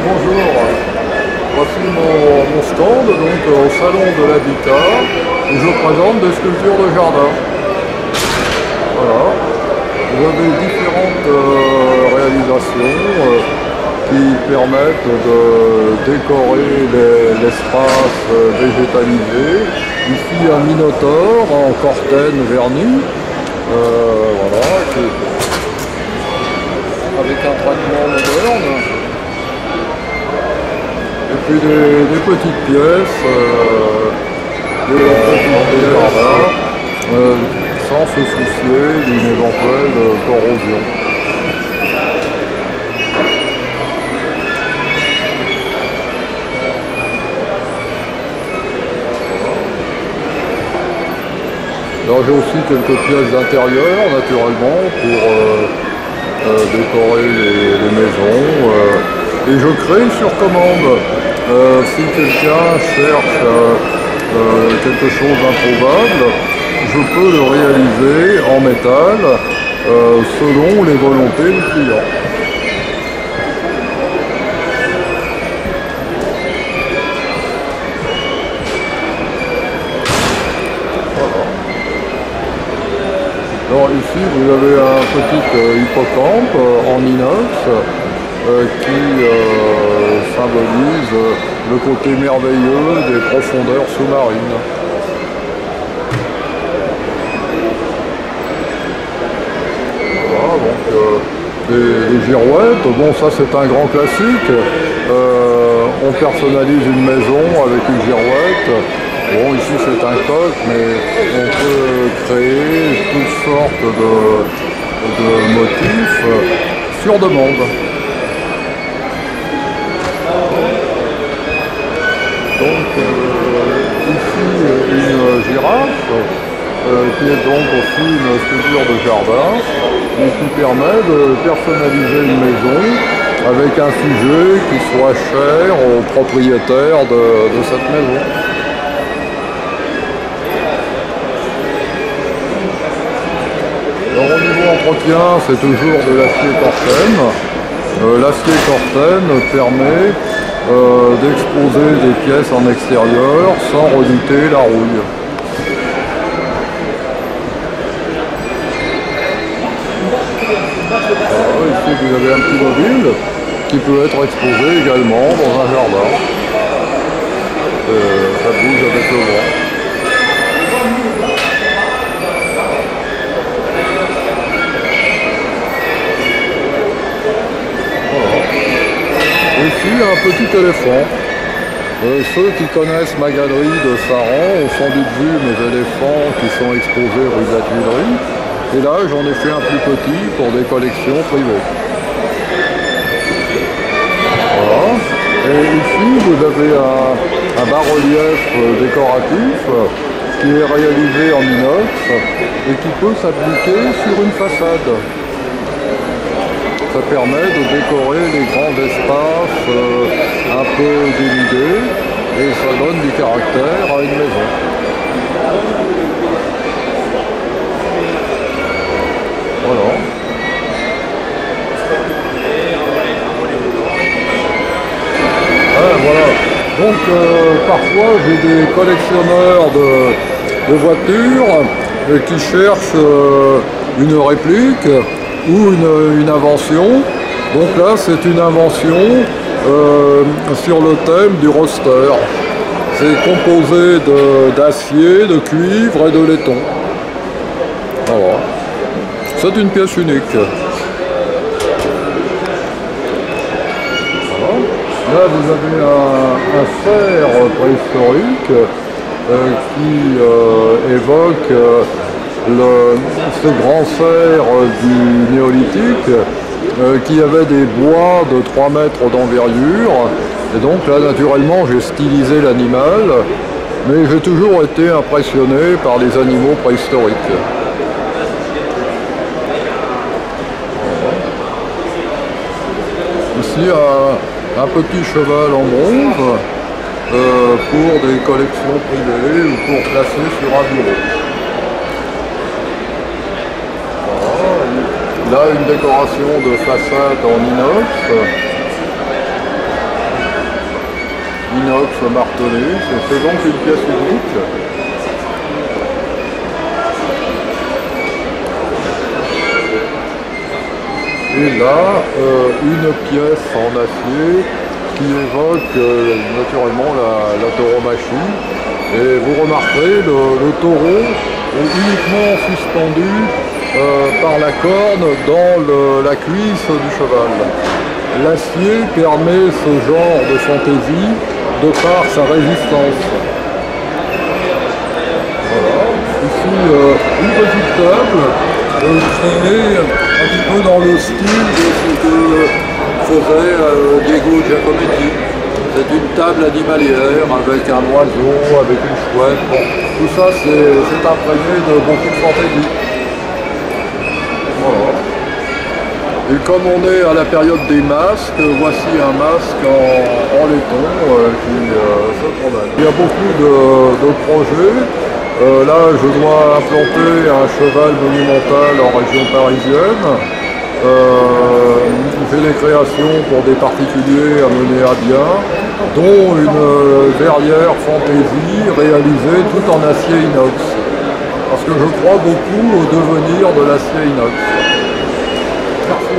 bonjour. Voici mon stand donc, au salon de l'habitat où je présente des sculptures de jardin. Voilà. Vous avez différentes réalisations qui permettent de décorer l'espace végétalisé. Ici un minotaure en cortène verni. Voilà, avec un traitement moderne. Et puis des petites pièces, sans se soucier d'une éventuelle corrosion. Alors j'ai aussi quelques pièces d'intérieur naturellement pour décorer les maisons. Et je crée sur commande. Si quelqu'un cherche quelque chose d'improbable, je peux le réaliser en métal selon les volontés du client. Voilà. Alors ici vous avez un petit hippocampe en inox qui symbolise le côté merveilleux des profondeurs sous-marines. Voilà, donc des girouettes, bon ça c'est un grand classique. On personnalise une maison avec une girouette. Bon ici c'est un coq, mais on peut créer toutes sortes de motifs sur demande. Donc ici une girafe qui est donc aussi une sculpture de jardin et qui permet de personnaliser une maison avec un sujet qui soit cher aux propriétaires de cette maison. Alors au niveau entretien, c'est toujours de l'acier cortène. L'acier cortène permet d'exposer des pièces en extérieur sans redouter la rouille. Alors, ici vous avez un petit mobile qui peut être exposé également dans un jardin. Ça bouge avec le vent. Ici, un petit éléphant. Ceux qui connaissent ma galerie de Saran ont sans doute vu mes éléphants qui sont exposés rue de la Tuilerie. Et là, j'en ai fait un plus petit pour des collections privées. Voilà. Et ici, vous avez un bas-relief décoratif qui est réalisé en inox et qui peut s'appliquer sur une façade. Ça permet de décorer les grands espaces un peu dénudés et ça donne du caractère à une maison. Voilà. Voilà. Donc parfois j'ai des collectionneurs de voitures qui cherchent une réplique ou une invention. Donc là c'est une invention sur le thème du roster. C'est composé d'acier, de cuivre et de laiton. Voilà. C'est une pièce unique. Voilà. Là vous avez un cerf préhistorique qui évoque ce grand cerf du néolithique qui avait des bois de 3 mètres d'envergure. Et donc là, naturellement, j'ai stylisé l'animal, mais j'ai toujours été impressionné par les animaux préhistoriques. Ici, un petit cheval en bronze pour des collections privées ou pour placer sur un bureau. Là, une décoration de façade en inox inox martelé. C'est donc une pièce unique. Et là, une pièce en acier qui évoque naturellement la tauromachie. Et vous remarquerez, le taureau est uniquement suspendu par la corne dans la cuisse du cheval. L'acier permet ce genre de fantaisie de par sa résistance. Voilà. Ici, une petite table créée un petit peu dans le style de ce que faisait Diego Giacometti. C'est une table animalière avec un oiseau, avec une chouette. Bon, tout ça, c'est imprégné de beaucoup de fantaisie. Voilà. Et comme on est à la période des masques, voici un masque en laiton qui se promène. Il y a beaucoup de projets. Là, je dois implanter un cheval monumental en région parisienne. J'ai des créations pour des particuliers à mener à bien, dont une verrière fantaisie réalisée tout en acier inox. Parce que je crois beaucoup au devenir de l'acier inox. Merci.